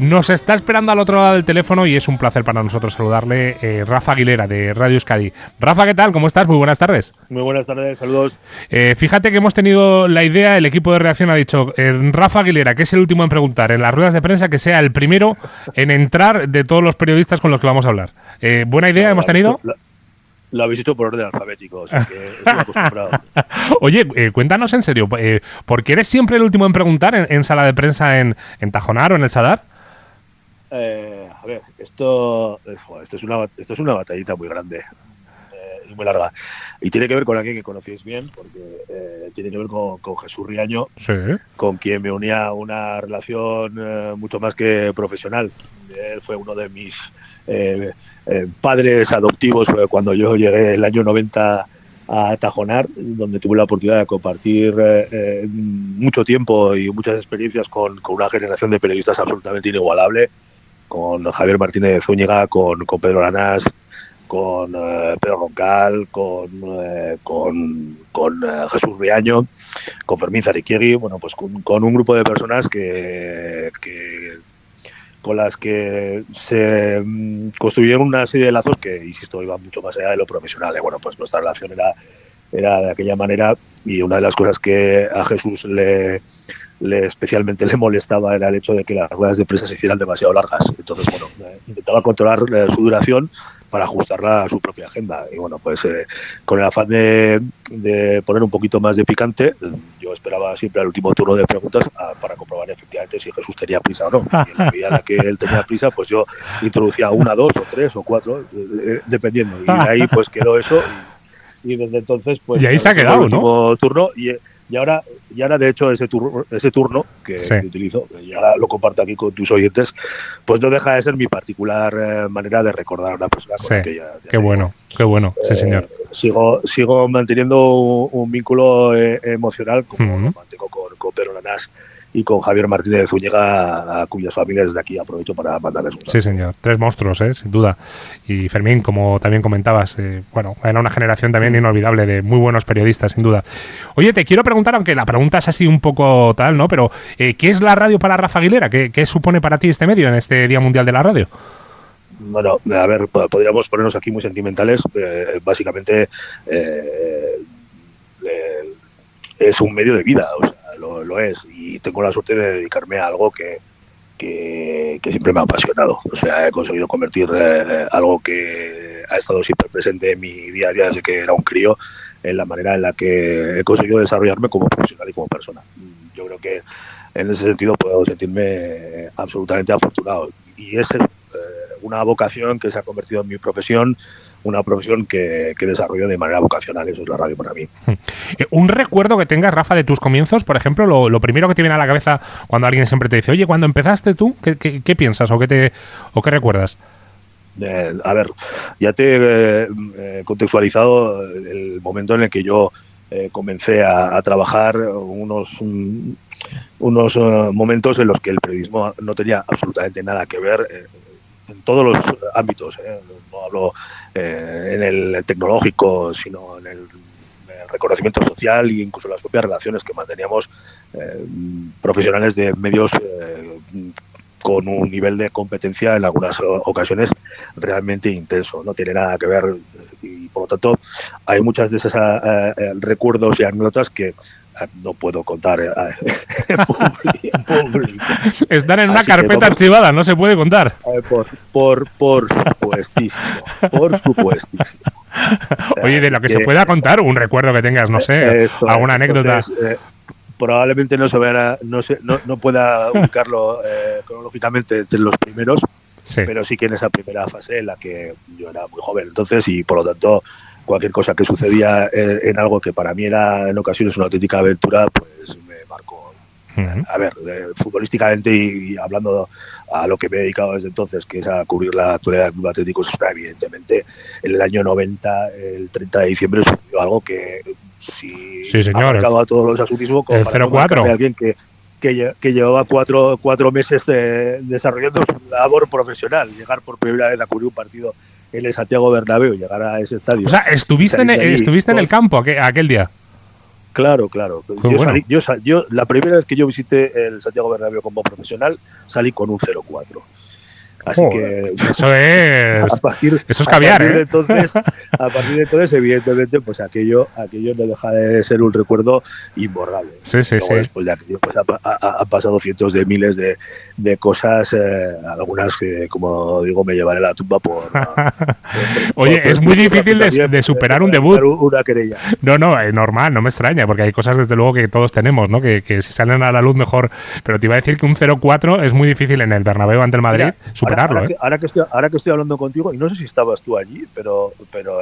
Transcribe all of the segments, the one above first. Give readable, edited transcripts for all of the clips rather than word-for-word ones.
Nos está esperando al otro lado del teléfono y es un placer para nosotros saludarle, Rafa Aguilera, de Radio Euskadi. Rafa, ¿qué tal? ¿Cómo estás? Muy buenas tardes. Muy buenas tardes, saludos. Fíjate que hemos tenido la idea, el equipo de redacción ha dicho, Rafa Aguilera, que es el último en preguntar en las ruedas de prensa, que sea el primero en entrar de todos los periodistas con los que vamos a hablar. ¿Buena idea hemos tenido? Lo habéis hecho por orden alfabético, o sea que estoy acostumbrado. Oye, cuéntanos en serio, ¿por qué eres siempre el último en preguntar en sala de prensa en Tajonar o en el Sadar? A ver, esto es una batallita muy grande y muy larga. Y tiene que ver con alguien que conocéis bien, porque tiene que ver con Jesús Riaño, sí, con quien me unía una relación mucho más que profesional. Él fue uno de mis padres adoptivos cuando yo llegué el año 90 a Tajonar, donde tuve la oportunidad de compartir mucho tiempo y muchas experiencias con una generación de periodistas absolutamente inigualable, con Javier Martínez de Zúñiga, con Pedro Lanás, con Pedro Roncal, con Jesús Riaño, con Fermín Zariquiegui, bueno, pues con un grupo de personas que con las que se construyeron una serie de lazos que, insisto, iban mucho más allá de lo profesional. Bueno, pues nuestra relación era de aquella manera, y una de las cosas que a Jesús especialmente le molestaba era el hecho de que las ruedas de prensa se hicieran demasiado largas. Entonces, bueno, intentaba controlar su duración para ajustarla a su propia agenda. Y bueno, pues con el afán de poner un poquito más de picante, yo esperaba siempre al último turno de preguntas para comprobar efectivamente si Jesús tenía prisa o no. Y en la medida en la que él tenía prisa, pues yo introducía una, dos o tres o cuatro, dependiendo. Y de ahí pues quedó eso. Y desde entonces, pues... Y ahí se ha quedado, el último turno. Y ahora de hecho ese turno que utilizo, y ahora lo comparto aquí con tus oyentes, pues no deja de ser mi particular manera de recordar a una persona con la que ya qué bueno, sí señor. Sigo manteniendo un vínculo emocional como lo mantengo con Pedro Lanás y con Javier Martínez de Zúñiga, a cuyas familias desde aquí aprovecho para mandarles un saludo. Sí, señor. 3 monstruos, sin duda. Y Fermín, como también comentabas, bueno, era una generación también inolvidable de muy buenos periodistas, sin duda. Oye, te quiero preguntar, aunque la pregunta es así un poco tal, ¿no? Pero, ¿qué es la radio para Rafa Aguilera? ¿Qué supone para ti este medio en este Día Mundial de la Radio? Bueno, a ver, podríamos ponernos aquí muy sentimentales. Básicamente, es un medio de vida, o sea, lo es, y tengo la suerte de dedicarme a algo que siempre me ha apasionado. O sea, he conseguido convertir algo que ha estado siempre presente en mi día a día desde que era un crío, en la manera en la que he conseguido desarrollarme como profesional y como persona. Yo creo que en ese sentido puedo sentirme absolutamente afortunado, y es una vocación que se ha convertido en mi profesión, una profesión que desarrollo de manera vocacional. Eso es la radio para mí. ¿Un recuerdo que tengas, Rafa, de tus comienzos? Por ejemplo, lo primero que te viene a la cabeza cuando alguien siempre te dice, oye, cuando empezaste tú, ¿qué piensas o qué recuerdas? A ver, ya te he contextualizado el momento en el que yo comencé a trabajar, unos momentos en los que el periodismo no tenía absolutamente nada que ver en todos los ámbitos. No hablo en el tecnológico, sino en el reconocimiento social e incluso las propias relaciones que manteníamos profesionales de medios con un nivel de competencia en algunas ocasiones realmente intenso. No tiene nada que ver, y por lo tanto hay muchas de esos recuerdos y anécdotas que no puedo contar en público. Están en una carpeta archivada, no se puede contar. Por supuestísimo. Oye, de lo que se pueda contar, un recuerdo que tengas, no sé, alguna anécdota. Entonces, probablemente no pueda ubicarlo cronológicamente entre los primeros, sí, pero sí que en esa primera fase en la que yo era muy joven. Entonces, y por lo tanto, cualquier cosa que sucedía en algo que para mí era en ocasiones una auténtica aventura, pues me marcó. A ver, futbolísticamente y hablando a lo que me he dedicado desde entonces, que es a cubrir la actualidad del Club Atlético Osasuna, evidentemente en el año 90, el 30 de diciembre, sucedió algo que sí, señor, ha marcado a todos los asunismo, como el 0-4 de alguien que llevaba cuatro meses desarrollando su labor profesional, llegar por primera vez a cubrir un partido en el Santiago Bernabéu, llegar a ese estadio. O sea, estuviste en el campo aquel día. Claro, claro. Yo la primera vez que yo visité el Santiago Bernabéu como profesional salí con un 0,4. Así que eso es caviar, ¿eh? A partir de entonces, evidentemente, pues aquello no deja de ser un recuerdo imborrable. Sí. Después de aquello, pues ha pasado cientos de miles de cosas, algunas que, como digo, me llevaré a la tumba Oye, es muy difícil de superar un debut. Una querella. No, normal, no me extraña, porque hay cosas desde luego que todos tenemos, ¿no? Que si salen a la luz mejor. Pero te iba a decir que un 0-4 es muy difícil en el Bernabéu ante el Madrid superarlo. Ahora que estoy hablando contigo, y no sé si estabas tú allí, pero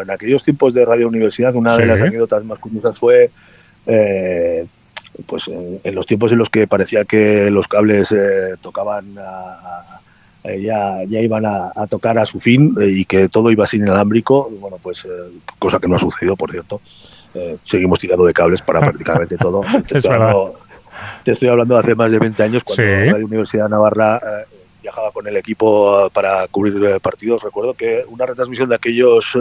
en aquellos tiempos de Radio Universidad, una de las anécdotas más curiosas fue pues en los tiempos en los que parecía que los cables tocaban ya iban a tocar a su fin y que todo iba sin inalámbrico. Bueno, pues cosa que no ha sucedido, por cierto. Seguimos tirando de cables para prácticamente todo. Te estoy hablando de hace más de 20 años, cuando Radio Universidad de Navarra viajaba con el equipo para cubrir partidos. Recuerdo que una retransmisión de aquellos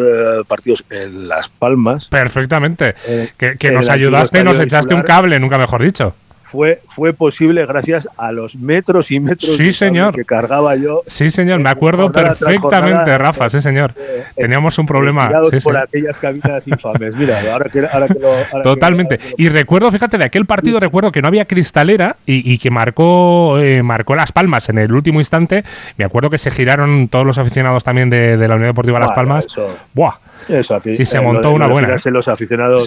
partidos en Las Palmas. Perfectamente. Que nos ayudaste y nos echaste un cable, nunca mejor dicho. Fue posible gracias a los metros y metros que cargaba yo. Sí, señor, me acuerdo perfectamente, Rafa, sí, señor. Teníamos un problema. Por aquellas cabinas infames. Mira, ahora que totalmente. Y recuerdo, fíjate, de aquel partido recuerdo que no había cristalera y que marcó Las Palmas en el último instante. Me acuerdo que se giraron todos los aficionados también de la Unión Deportiva Las Palmas. ¡Buah! Y se montó una buena. Los aficionados,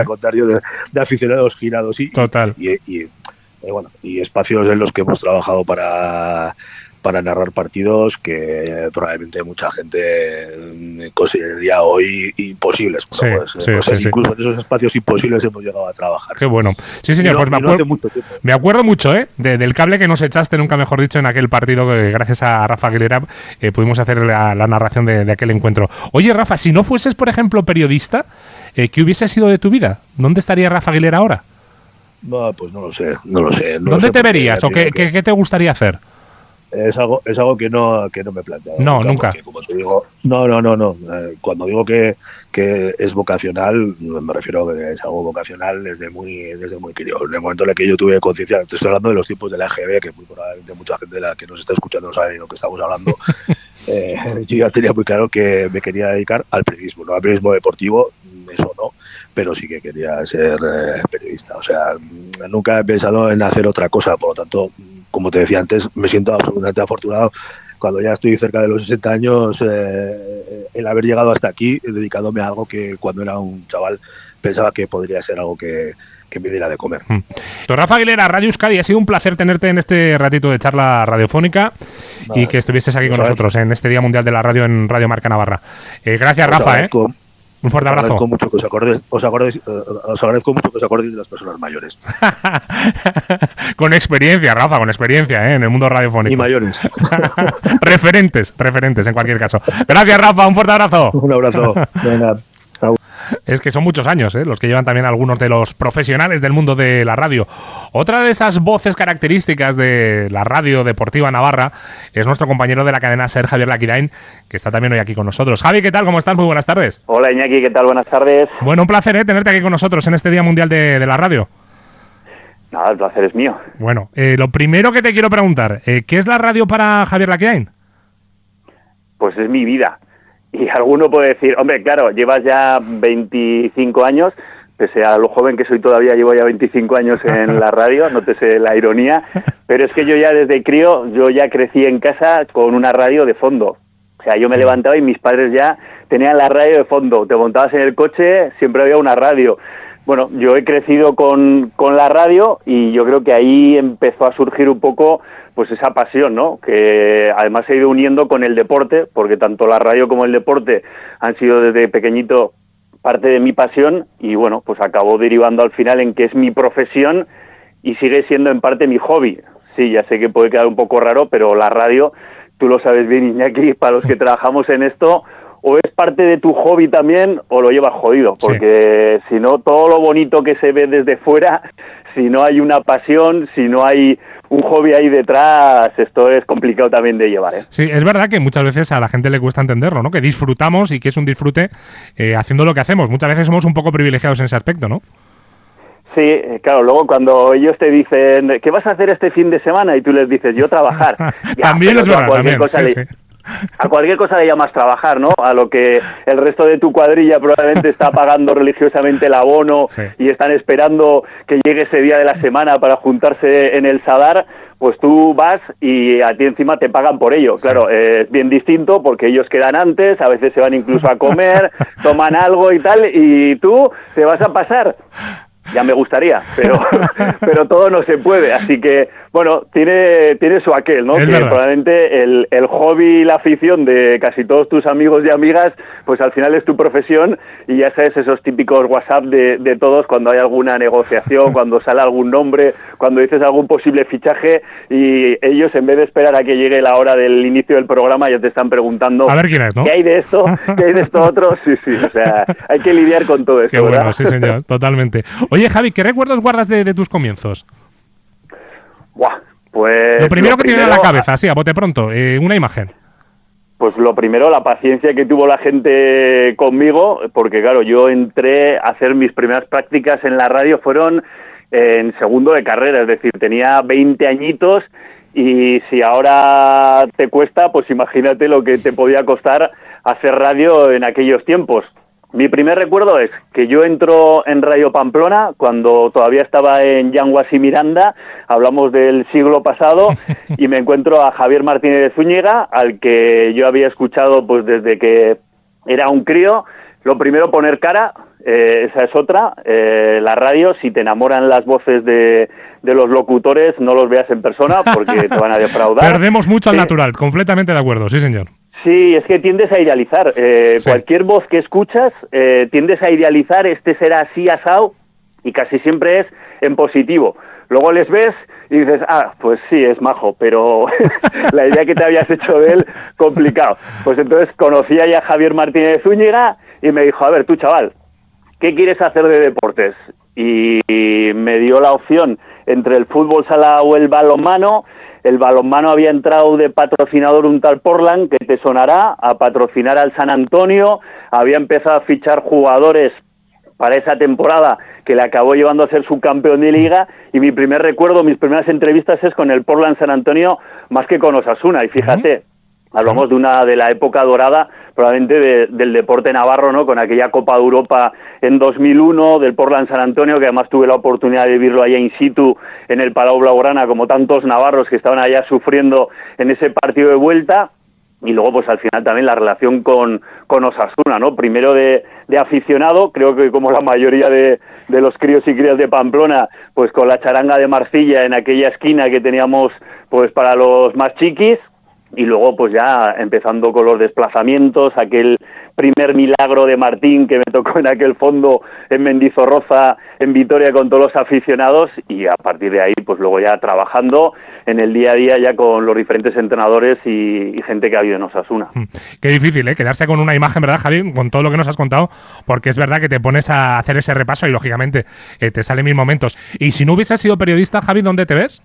contar yo de aficionados girados. Total. Y espacios en los que hemos trabajado para narrar partidos que probablemente mucha gente consideraría hoy imposibles. Incluso en esos espacios imposibles hemos llegado a trabajar. Qué bueno. Sí, señor, pues me acuerdo mucho del cable que nos echaste, nunca mejor dicho, en aquel partido que gracias a Rafa Aguilera pudimos hacer la narración de aquel encuentro. Oye, Rafa, si no fueses, por ejemplo, periodista, ¿qué hubiese sido de tu vida? ¿Dónde estaría Rafa Aguilera ahora? No, pues no lo sé. ¿Dónde te verías o qué te gustaría hacer? Es algo que no me planteo. No, nunca. Como te digo, no. Cuando digo que es vocacional, me refiero a que es algo vocacional desde muy crío. En el momento en el que yo tuve conciencia, te estoy hablando de los tiempos de la EGB, que muy probablemente mucha gente de la que nos está escuchando no sabe de lo que estamos hablando. Yo ya tenía muy claro que me quería dedicar al periodismo, no al periodismo deportivo, eso no, pero sí que quería ser periodista. O sea, nunca he pensado en hacer otra cosa, por lo tanto, como te decía antes, me siento absolutamente afortunado cuando ya estoy cerca de los 60 años, el haber llegado hasta aquí, dedicándome a algo que cuando era un chaval pensaba que podría ser algo que me diera de comer. Don Rafa Aguilera, Radio Euskadi, ha sido un placer tenerte en este ratito de charla radiofónica y que estuvieses aquí con nosotros en este Día Mundial de la Radio en Radio Marca Navarra. Gracias, Rafa. Un fuerte abrazo. Os agradezco mucho que os acordéis de las personas mayores. Con experiencia, Rafa, con experiencia en el mundo radiofónico. Y mayores. referentes en cualquier caso. Gracias, Rafa, un fuerte abrazo. Un abrazo. Venga. Es que son muchos años los que llevan también algunos de los profesionales del mundo de la radio. Otra de esas voces características de la radio deportiva navarra es nuestro compañero de la cadena SER, Javier Laquidain, que está también hoy aquí con nosotros. Javi, ¿qué tal? ¿Cómo estás? Muy buenas tardes. Hola, Iñaki, ¿qué tal? Buenas tardes. Bueno, un placer tenerte aquí con nosotros en este Día Mundial de la Radio. Nada, el placer es mío. Bueno, lo primero que te quiero preguntar, ¿qué es la radio para Javier Laquidain? Pues es mi vida. Y alguno puede decir, hombre, claro, llevas ya 25 años, pese a lo joven que soy todavía, llevo ya 25 años en la radio, nótese la ironía, pero es que yo ya desde crío, yo ya crecí en casa con una radio de fondo. O sea, yo me levantaba y mis padres ya tenían la radio de fondo. Te montabas en el coche, siempre había una radio. Bueno, yo he crecido con la radio y yo creo que ahí empezó a surgir un poco pues esa pasión, ¿no? Que además se ha ido uniendo con el deporte, porque tanto la radio como el deporte han sido desde pequeñito parte de mi pasión y bueno, pues acabó derivando al final en que es mi profesión y sigue siendo en parte mi hobby. Sí, ya sé que puede quedar un poco raro, pero la radio, tú lo sabes bien, Iñaki, para los que trabajamos en esto, o es parte de tu hobby también o lo llevas jodido, porque si no, todo lo bonito que se ve desde fuera, si no hay una pasión, si no hay un hobby ahí detrás, esto es complicado también de llevar, ¿eh? Sí, es verdad que muchas veces a la gente le cuesta entenderlo, ¿no? Que disfrutamos y que es un disfrute haciendo lo que hacemos. Muchas veces somos un poco privilegiados en ese aspecto, ¿no? Sí, claro, luego cuando ellos te dicen, ¿qué vas a hacer este fin de semana? Y tú les dices, yo trabajar. También es verdad, también, sí. A cualquier cosa le llamas trabajar, ¿no? A lo que el resto de tu cuadrilla probablemente está pagando religiosamente el abono y están esperando que llegue ese día de la semana para juntarse en el Sadar, pues tú vas y a ti encima te pagan por ello. Claro, es bien distinto porque ellos quedan antes, a veces se van incluso a comer, toman algo y tal, y tú te vas a pasar. Ya me gustaría, pero todo no se puede. Así que, bueno, tiene su aquel, ¿no? Es que verdad. probablemente el hobby y la afición de casi todos tus amigos y amigas, pues al final es tu profesión y ya sabes esos típicos WhatsApp de todos cuando hay alguna negociación, cuando sale algún nombre, cuando dices algún posible fichaje y ellos en vez de esperar a que llegue la hora del inicio del programa ya te están preguntando a ver quién es, ¿no? ¿Qué hay de esto? ¿Qué hay de esto otro? Sí, o sea, hay que lidiar con todo esto. Qué bueno, ¿verdad? sí señor, totalmente. Oye Javi, ¿qué recuerdos guardas de tus comienzos? Buah, pues Lo primero que te viene a la cabeza, así, a bote pronto, una imagen. Pues lo primero, la paciencia que tuvo la gente conmigo, porque claro, yo entré a hacer mis primeras prácticas en la radio, fueron en segundo de carrera, es decir, tenía 20 añitos y si ahora te cuesta, pues imagínate lo que te podía costar hacer radio en aquellos tiempos. Mi primer recuerdo es que yo entro en Radio Pamplona cuando todavía estaba en Yanguas y Miranda, hablamos del siglo pasado, y me encuentro a Javier Martínez de Zúñiga, al que yo había escuchado pues desde que era un crío. Lo primero, poner cara, esa es otra. La radio, si te enamoran las voces de los locutores, no los veas en persona porque te van a defraudar. Perdemos mucho al natural, completamente de acuerdo, sí señor. Sí, es que tiendes a idealizar. Cualquier voz que escuchas, tiendes a idealizar, este será así, asao, y casi siempre es en positivo. Luego les ves y dices, pues sí, es majo, pero la idea que te habías hecho de él, complicado. Pues entonces conocí ya a Javier Martínez de Zúñiga y me dijo, a ver, tú chaval, ¿qué quieres hacer de deportes? Y me dio la opción entre el fútbol sala o el balonmano. El balonmano había entrado de patrocinador un tal Portland, que te sonará, a patrocinar al San Antonio. Había empezado a fichar jugadores para esa temporada que le acabó llevando a ser subcampeón de liga. Y mi primer recuerdo, mis primeras entrevistas es con el Portland San Antonio más que con Osasuna. Y fíjate, hablamos de la época dorada, probablemente del deporte navarro, ¿no? Con aquella Copa de Europa en 2001, del Portland San Antonio, que además tuve la oportunidad de vivirlo allá in situ en el Palau Blaugrana, como tantos navarros que estaban allá sufriendo en ese partido de vuelta. Y luego, pues al final también la relación con Osasuna, ¿no? Primero de aficionado, creo que como la mayoría de los críos y crías de Pamplona, pues con la charanga de Marcilla en aquella esquina que teníamos pues para los más chiquis. Y luego pues ya empezando con los desplazamientos, aquel primer milagro de Martín que me tocó en aquel fondo en Mendizorroza, en Vitoria, con todos los aficionados, y a partir de ahí pues luego ya trabajando en el día a día ya con los diferentes entrenadores y gente que ha habido en Osasuna. Qué difícil, quedarse con una imagen, ¿verdad, Javi? Con todo lo que nos has contado, porque es verdad que te pones a hacer ese repaso y lógicamente te salen mil momentos. Y si no hubieses sido periodista, Javi, ¿dónde te ves?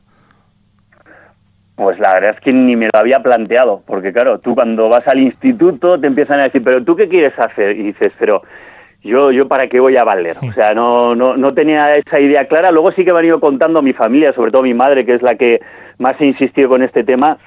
Pues la verdad es que ni me lo había planteado, porque claro, tú cuando vas al instituto te empiezan a decir, pero ¿tú qué quieres hacer? Y dices, pero yo ¿para qué voy a valer? O sea, no tenía esa idea clara. Luego sí que me han ido contando mi familia, sobre todo mi madre, que es la que más ha insistido con este tema,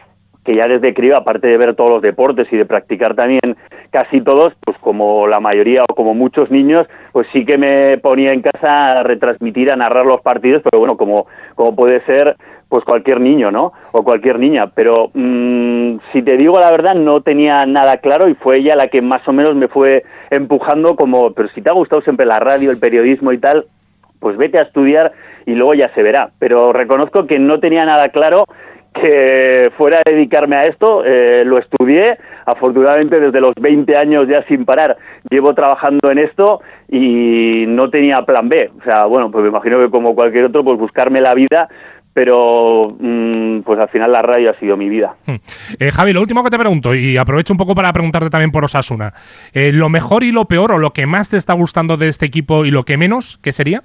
que ya desde crío, aparte de ver todos los deportes y de practicar también casi todos, pues como la mayoría o como muchos niños, pues sí que me ponía en casa a retransmitir, a narrar los partidos, pero bueno, como puede ser pues cualquier niño, ¿no? O cualquier niña, pero si te digo la verdad, no tenía nada claro y fue ella la que más o menos me fue empujando como, pero si te ha gustado siempre la radio, el periodismo y tal, pues vete a estudiar y luego ya se verá. Pero reconozco que no tenía nada claro que fuera a dedicarme a esto, lo estudié, afortunadamente desde los 20 años ya sin parar llevo trabajando en esto y no tenía plan B, o sea, bueno, pues me imagino que como cualquier otro, pues buscarme la vida, pero pues al final la radio ha sido mi vida. Javi, lo último que te pregunto, y aprovecho un poco para preguntarte también por Osasuna, lo mejor y lo peor, o lo que más te está gustando de este equipo y lo que menos, ¿qué sería?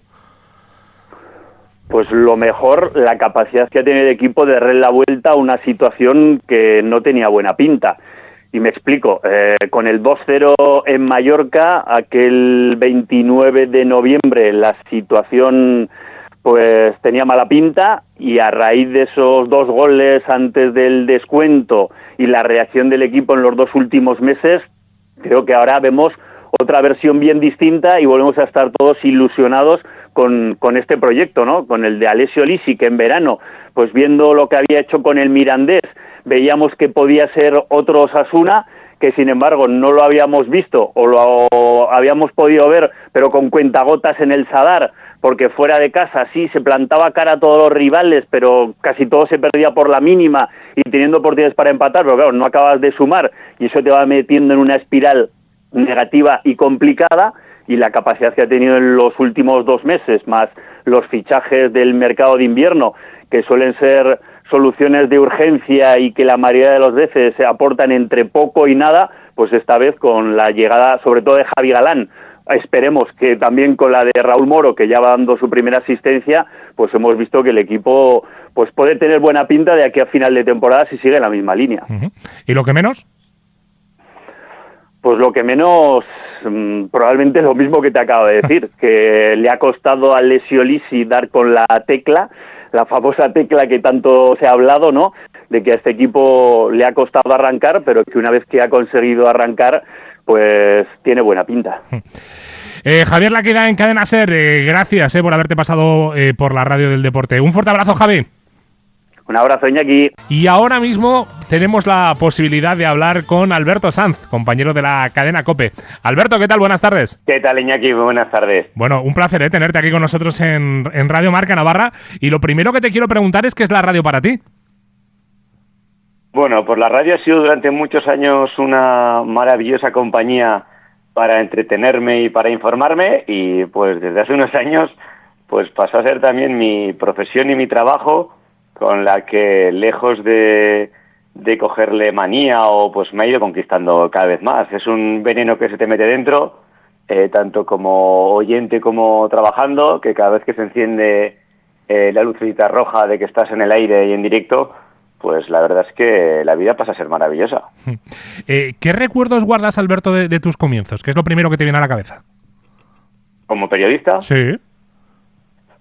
Pues lo mejor, la capacidad que ha tenido el equipo de darle la vuelta a una situación que no tenía buena pinta. Y me explico, con el 2-0 en Mallorca, aquel 29 de noviembre, la situación pues tenía mala pinta, y a raíz de esos 2 goles antes del descuento y la reacción del equipo en los 2 últimos meses, creo que ahora vemos otra versión bien distinta y volvemos a estar todos ilusionados con este proyecto, ¿no? Con el de Alessio Lisi, que en verano, pues viendo lo que había hecho con el Mirandés, veíamos que podía ser otro Osasuna, que sin embargo no lo habíamos visto o lo habíamos podido ver, pero con cuentagotas en el Sadar, porque fuera de casa sí se plantaba cara a todos los rivales, pero casi todo se perdía por la mínima y teniendo oportunidades para empatar, pero claro, no acabas de sumar y eso te va metiendo en una espiral negativa y complicada. Y la capacidad que ha tenido en los últimos 2 meses, más los fichajes del mercado de invierno, que suelen ser soluciones de urgencia y que la mayoría de las veces se aportan entre poco y nada, pues esta vez con la llegada sobre todo de Javi Galán, esperemos que también con la de Raúl Moro, que ya va dando su primera asistencia, pues hemos visto que el equipo pues puede tener buena pinta de aquí a final de temporada si sigue en la misma línea. ¿Y lo que menos? Pues lo que menos, probablemente lo mismo que te acabo de decir, que le ha costado a Alessio Lisi dar con la tecla, la famosa tecla que tanto se ha hablado, ¿no? De que a este equipo le ha costado arrancar, pero que una vez que ha conseguido arrancar, pues tiene buena pinta. Javier Laqueda en Cadena SER, gracias por haberte pasado por la radio del deporte. Un fuerte abrazo, Javi. Un abrazo, Iñaki. Y ahora mismo tenemos la posibilidad de hablar con Alberto Sanz, compañero de la cadena COPE. Alberto, ¿qué tal? Buenas tardes. ¿Qué tal, Iñaki? Muy buenas tardes. Bueno, un placer tenerte aquí con nosotros en Radio Marca Navarra. Y lo primero que te quiero preguntar es ¿qué es la radio para ti? Bueno, pues la radio ha sido durante muchos años una maravillosa compañía para entretenerme y para informarme, y pues desde hace unos años pues pasó a ser también mi profesión y mi trabajo, con la que lejos de cogerle manía o pues me ha ido conquistando cada vez más. Es un veneno que se te mete dentro, tanto como oyente como trabajando, que cada vez que se enciende la lucecita roja de que estás en el aire y en directo, pues la verdad es que la vida pasa a ser maravillosa. ¿Qué recuerdos guardas, Alberto, de tus comienzos? ¿Qué es lo primero que te viene a la cabeza? ¿Como periodista? Sí.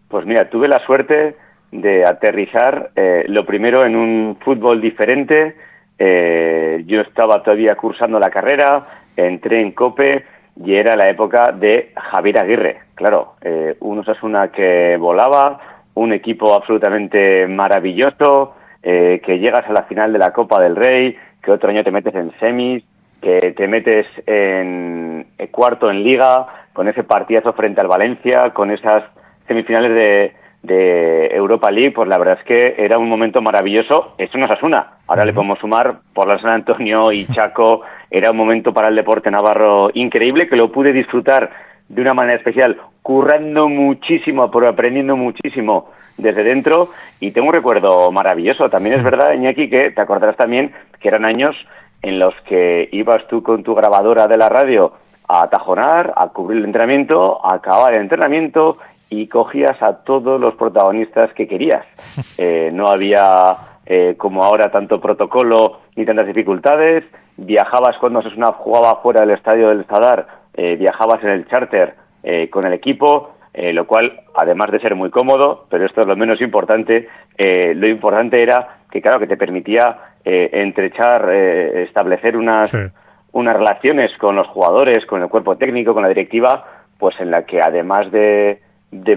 Pues mira, tuve la suerte de aterrizar lo primero en un fútbol diferente. Yo estaba todavía cursando la carrera, entré en COPE y era la época de Javier Aguirre. Claro, un Osasuna que volaba, un equipo absolutamente maravilloso, que llegas a la final de la Copa del Rey, que otro año te metes en semis, que te metes en cuarto en Liga, con ese partidazo frente al Valencia, con esas semifinales de Europa League. Pues la verdad es que era un momento maravilloso. Eso no es Osasuna. Ahora le podemos sumar por la San Antonio y Chaco. Era un momento para el deporte navarro increíble, que lo pude disfrutar de una manera especial, currando muchísimo, pero aprendiendo muchísimo desde dentro, y tengo un recuerdo maravilloso. También es verdad, Iñaki, que te acordarás también que eran años en los que ibas tú con tu grabadora de la radio a tajonar, a cubrir el entrenamiento, a acabar el entrenamiento, y cogías a todos los protagonistas que querías. No había, como ahora, tanto protocolo ni tantas dificultades. Viajabas cuando Osasuna jugaba fuera del estadio del Sadar, viajabas en el charter con el equipo, lo cual, además de ser muy cómodo, pero esto es lo menos importante, lo importante era que, claro, que te permitía entrechar, establecer unas relaciones con los jugadores, con el cuerpo técnico, con la directiva, pues en la que además de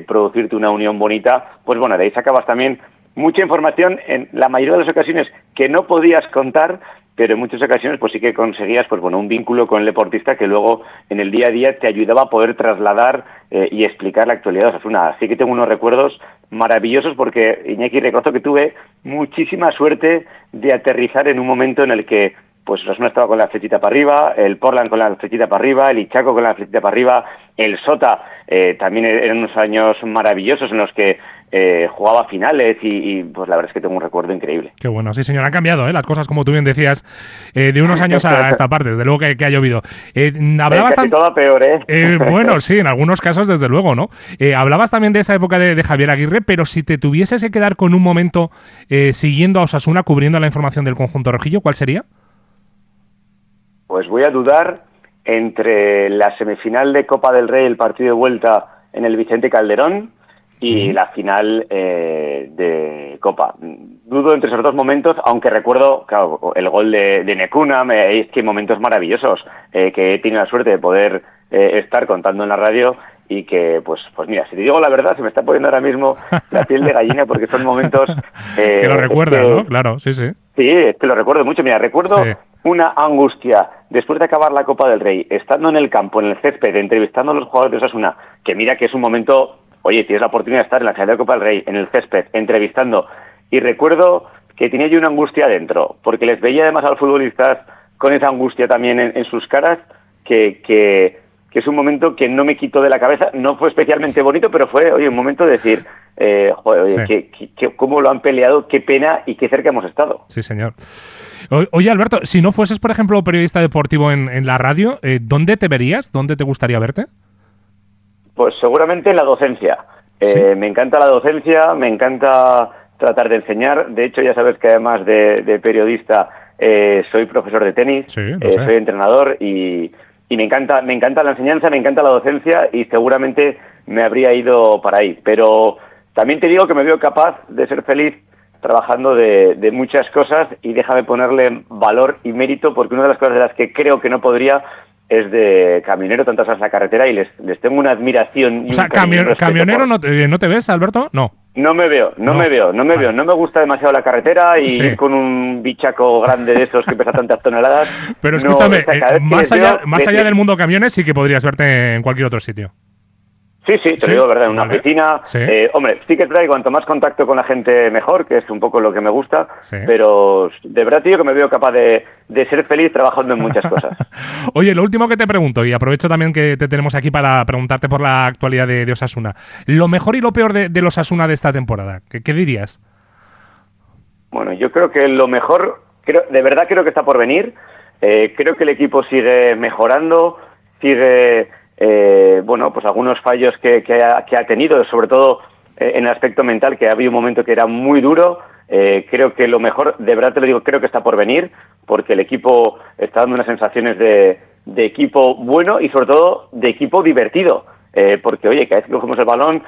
producirte una unión bonita, pues bueno, de ahí sacabas también mucha información en la mayoría de las ocasiones que no podías contar, pero en muchas ocasiones pues sí que conseguías pues bueno un vínculo con el deportista que luego en el día a día te ayudaba a poder trasladar y explicar la actualidad de Osasuna. Así que tengo unos recuerdos maravillosos, porque, Iñaki, reconozco que tuve muchísima suerte de aterrizar en un momento en el que pues Osasuna estaba con la flechita para arriba, el Portland con la flechita para arriba, el Ichaco con la flechita para arriba, el Sota también eran unos años maravillosos en los que jugaba finales y pues la verdad es que tengo un recuerdo increíble. Qué bueno, sí señor, han cambiado las cosas, como tú bien decías, de unos años a esta parte, desde luego que ha llovido. Hablabas casi todo peor, bueno, sí, en algunos casos desde luego, ¿no? Hablabas también de esa época de Javier Aguirre, pero si te tuvieses que quedar con un momento siguiendo a Osasuna, cubriendo la información del conjunto rojillo, ¿cuál sería? Pues voy a dudar entre la semifinal de Copa del Rey, el partido de vuelta en el Vicente Calderón, y la final de Copa. Dudo entre esos dos momentos, aunque recuerdo, claro, el gol de Nekuna, es que hay momentos maravillosos que he tenido la suerte de poder estar contando en la radio y que, pues mira, si te digo la verdad, se me está poniendo ahora mismo la piel de gallina porque son momentos... que lo recuerdas, ¿no? Claro, sí. Sí, es que lo recuerdo mucho. Mira, recuerdo una angustia después de acabar la Copa del Rey, estando en el campo, en el césped, entrevistando a los jugadores de Osasuna, que mira que es un momento... Oye, tienes la oportunidad de estar en la final de Copa del Rey, en el césped, entrevistando. Y recuerdo que tenía yo una angustia dentro, porque les veía además a los futbolistas con esa angustia también en sus caras, que es un momento que no me quito de la cabeza. No fue especialmente bonito, pero fue, oye, un momento de decir, cómo lo han peleado, qué pena y qué cerca hemos estado. Sí, señor. Oye, Alberto, si no fueses, por ejemplo, periodista deportivo en la radio, ¿dónde te verías? ¿Dónde te gustaría verte? Pues seguramente en la docencia. ¿Sí? Me encanta la docencia, me encanta tratar de enseñar. De hecho, ya sabes que además de periodista soy profesor de tenis, soy entrenador y me encanta la enseñanza, me encanta la docencia y seguramente me habría ido para ahí. Pero también te digo que me veo capaz de ser feliz trabajando de muchas cosas y déjame ponerle valor y mérito porque una de las cosas de las que creo que no podría es de camionero, tantas horas en la carretera y les tengo una admiración. Y camionero no te ves, Alberto? No. No me veo. No me gusta demasiado la carretera y ir con un bichaco grande de esos que pesa tantas toneladas. Pero escúchame, más allá del mundo camiones sí que podrías verte en cualquier otro sitio. Sí, te lo digo, ¿verdad? En una oficina. Sí. Hombre, sí que es verdad que cuanto más contacto con la gente mejor, que es un poco lo que me gusta, pero de verdad, tío, que me veo capaz de ser feliz trabajando en muchas cosas. Oye, lo último que te pregunto, y aprovecho también que te tenemos aquí para preguntarte por la actualidad de Osasuna. Lo mejor y lo peor de los Osasuna de esta temporada, ¿qué dirías? Bueno, yo creo que lo mejor, de verdad creo que está por venir. Creo que el equipo sigue mejorando, sigue... pues algunos fallos que ha tenido, sobre todo en el aspecto mental, que había un momento que era muy duro. Creo que lo mejor, de verdad te lo digo, creo que está por venir, porque el equipo está dando unas sensaciones de equipo bueno y sobre todo de equipo divertido. Porque, oye, cada vez que cogemos el balón,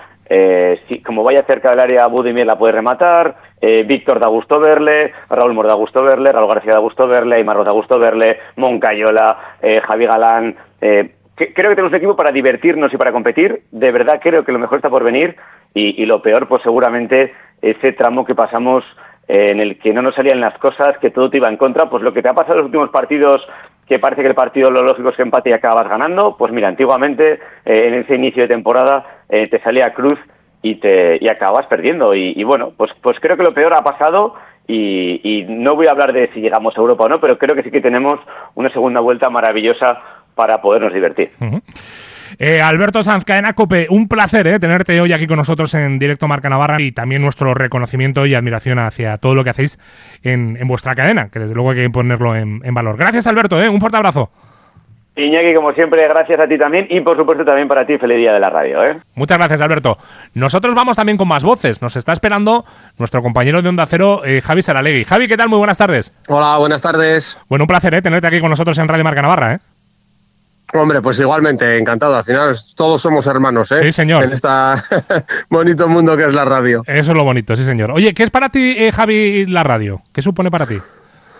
como vaya cerca del área, Budimir la puede rematar, Víctor da gusto verle, Raúl Mor da gusto verle, Raúl García da gusto verle, Aymar Roz da gusto verle, Moncayola, Javi Galán... Creo que tenemos un equipo para divertirnos y para competir. De verdad creo que lo mejor está por venir y lo peor, pues seguramente ese tramo que pasamos en el que no nos salían las cosas, que todo te iba en contra. Pues lo que te ha pasado en los últimos partidos, que parece que el partido lo lógico es que empate y acabas ganando. Pues mira, antiguamente en ese inicio de temporada te salía cruz y acabas perdiendo. Y bueno, pues creo que lo peor ha pasado. Y no voy a hablar de si llegamos a Europa o no, pero creo que sí que tenemos una segunda vuelta maravillosa para podernos divertir. Alberto Sanz, Cadena COPE, un placer tenerte hoy aquí con nosotros en Directo Marca Navarra y también nuestro reconocimiento y admiración hacia todo lo que hacéis en vuestra cadena, que desde luego hay que ponerlo en valor. Gracias, Alberto, un fuerte abrazo. Iñaki, como siempre, gracias a ti también y por supuesto también para ti, feliz día de la radio. Muchas gracias, Alberto. Nosotros vamos también con más voces. Nos está esperando nuestro compañero de Onda Cero, Javi Saralegui. Javi, ¿qué tal? Muy buenas tardes. Hola, buenas tardes. Bueno, un placer tenerte aquí con nosotros en Radio Marca Navarra. Hombre, pues igualmente, encantado. Al final todos somos hermanos, Sí, señor. En este bonito mundo que es la radio. Eso es lo bonito, sí, señor. Oye, ¿qué es para ti, Javi, la radio? ¿Qué supone para ti?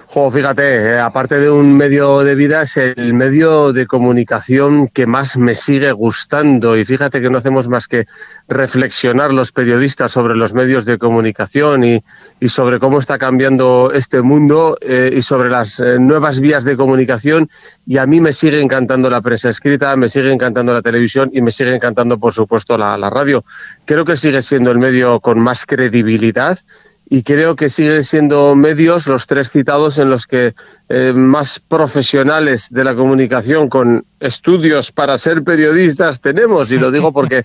Fíjate, aparte de un medio de vida, es el medio de comunicación que más me sigue gustando. Y fíjate que no hacemos más que reflexionar los periodistas sobre los medios de comunicación y sobre cómo está cambiando este mundo y sobre las nuevas vías de comunicación. Y a mí me sigue encantando la prensa escrita, me sigue encantando la televisión y me sigue encantando, por supuesto, la radio. Creo que sigue siendo el medio con más credibilidad. Y creo que siguen siendo medios, los tres citados, en los que más profesionales de la comunicación con estudios para ser periodistas tenemos. Y lo digo porque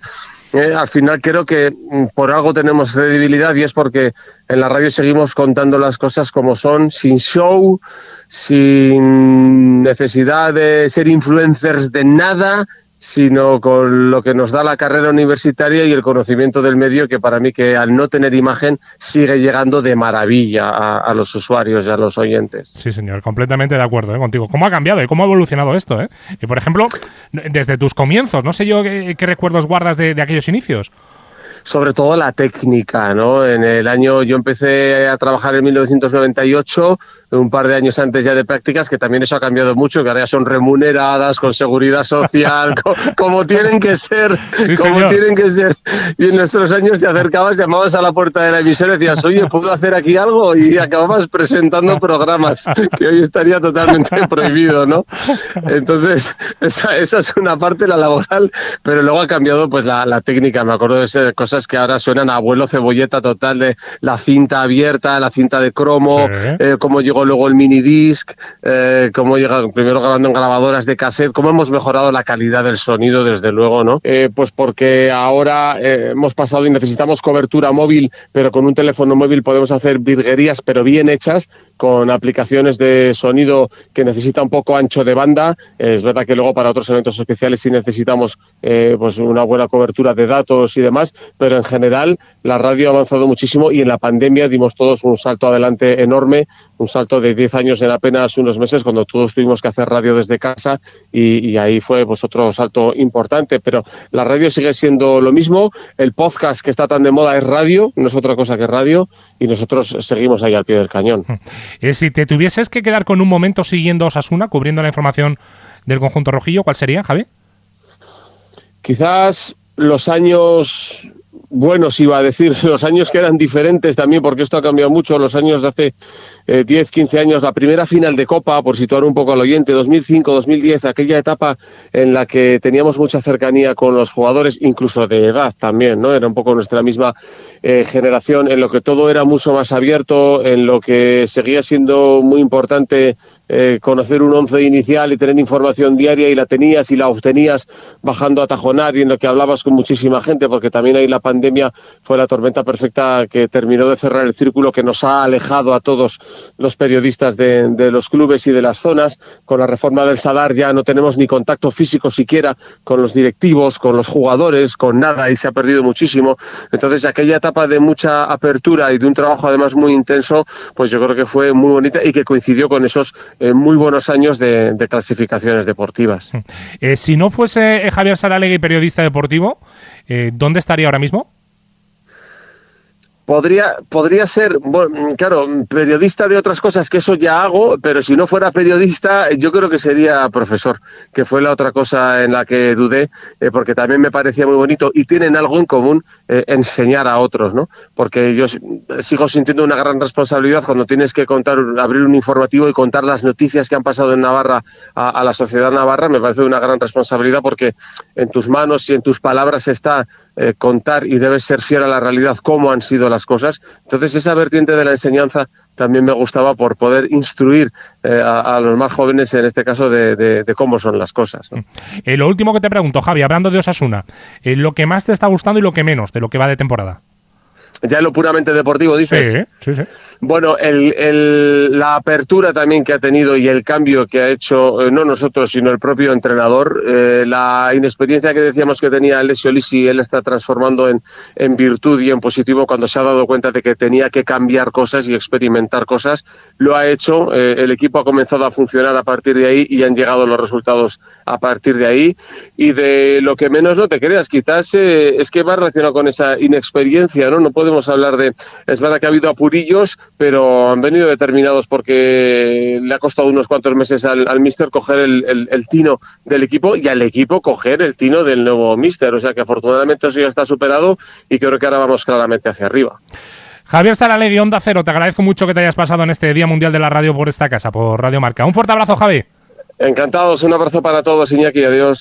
al final creo que por algo tenemos credibilidad y es porque en la radio seguimos contando las cosas como son, sin show, sin necesidad de ser influencers de nada, sino con lo que nos da la carrera universitaria y el conocimiento del medio, que para mí, que al no tener imagen, sigue llegando de maravilla a los usuarios y a los oyentes. Sí, señor, completamente de acuerdo contigo. ¿Cómo ha cambiado y cómo ha evolucionado esto? Y, por ejemplo, desde tus comienzos, no sé yo qué recuerdos guardas de aquellos inicios. sobre todo la técnica, ¿no? Yo empecé a trabajar en 1998, un par de años antes ya de prácticas, que también eso ha cambiado mucho, que ahora ya son remuneradas, con seguridad social, como tienen que ser, sí, como señor. tienen que ser. Y en nuestros años te acercabas, llamabas a la puerta de la emisora y decías, oye, ¿puedo hacer aquí algo? Y acababas presentando programas, que hoy estaría totalmente prohibido, ¿no? Entonces, esa es una parte, la laboral, pero luego ha cambiado pues la técnica. Me acuerdo de esas cosas que ahora suenan a abuelo cebolleta total, de la cinta abierta, la cinta de cromo, Sí. cómo llegó luego el minidisc, cómo llega primero grabando en grabadoras de cassette, cómo hemos mejorado la calidad del sonido, desde luego, ¿no? Pues porque ahora hemos pasado y necesitamos cobertura móvil, pero con un teléfono móvil podemos hacer virguerías, pero bien hechas, con aplicaciones de sonido que necesita un poco ancho de banda. Es verdad que luego para otros eventos especiales sí necesitamos pues una buena cobertura de datos y demás, pero en general la radio ha avanzado muchísimo y en la pandemia dimos todos un salto adelante enorme, un salto de 10 años en apenas unos meses, cuando todos tuvimos que hacer radio desde casa, y ahí fue pues otro salto importante. Pero la radio sigue siendo lo mismo, el podcast que está tan de moda es radio, no es otra cosa que radio, y nosotros seguimos ahí al pie del cañón. Si te tuvieses que quedar con un momento siguiendo Osasuna, cubriendo la información del conjunto rojillo, ¿cuál sería, Javi? Quizás los años buenos, iba a decir, los años que eran diferentes también, porque esto ha cambiado mucho, los años de hace 10, 15 años, la primera final de Copa, por situar un poco al oyente, 2005, 2010, aquella etapa en la que teníamos mucha cercanía con los jugadores, incluso de edad también, ¿no? Era un poco nuestra misma generación, en lo que todo era mucho más abierto, en lo que seguía siendo muy importante conocer un once inicial y tener información diaria, y la tenías y la obtenías bajando a Tajonar, y en lo que hablabas con muchísima gente, porque también ahí la pandemia fue la tormenta perfecta que terminó de cerrar el círculo, que nos ha alejado a todos los periodistas de los clubes y de las zonas. Con la reforma del Sadar ya no tenemos ni contacto físico siquiera con los directivos, con los jugadores, con nada, y se ha perdido muchísimo. Entonces aquella etapa de mucha apertura y de un trabajo además muy intenso, pues yo creo que fue muy bonita y que coincidió con esos muy buenos años de clasificaciones deportivas. Si no fuese Javier Saralegui periodista deportivo, ¿dónde estaría ahora mismo? Podría ser, bueno, claro, periodista de otras cosas, que eso ya hago, pero si no fuera periodista, yo creo que sería profesor, que fue la otra cosa en la que dudé, porque también me parecía muy bonito y tienen algo en común, enseñar a otros, ¿no? Porque yo sigo sintiendo una gran responsabilidad cuando tienes que abrir un informativo y contar las noticias que han pasado en Navarra a la sociedad navarra. Me parece una gran responsabilidad, porque en tus manos y en tus palabras está contar, y debes ser fiel a la realidad, cómo han sido las cosas. Entonces esa vertiente de la enseñanza también me gustaba, por poder instruir a los más jóvenes, en este caso, de cómo son las cosas, ¿no? Lo último que te pregunto, Javi, hablando de Osasuna, lo que más te está gustando y lo que menos de lo que va de temporada. Ya en lo puramente deportivo, dices. Sí. Bueno, la apertura también que ha tenido y el cambio que ha hecho, no nosotros, sino el propio entrenador, la inexperiencia que decíamos que tenía Alessio Lisi, él está transformando en virtud y en positivo cuando se ha dado cuenta de que tenía que cambiar cosas y experimentar cosas. Lo ha hecho, el equipo ha comenzado a funcionar a partir de ahí y han llegado los resultados a partir de ahí. Y de lo que menos, no te creas, quizás es que va relacionado con esa inexperiencia, ¿no? No podemos hablar de... Es verdad que ha habido apurillos, pero han venido determinados, porque le ha costado unos cuantos meses al míster coger el tino del equipo, y al equipo coger el tino del nuevo míster. O sea que afortunadamente eso ya está superado, y creo que ahora vamos claramente hacia arriba. Javier Saralegui, Onda Cero, te agradezco mucho que te hayas pasado en este Día Mundial de la Radio por esta casa, por Radio Marca. Un fuerte abrazo, Javi. Encantados, un abrazo para todos, Iñaki, adiós.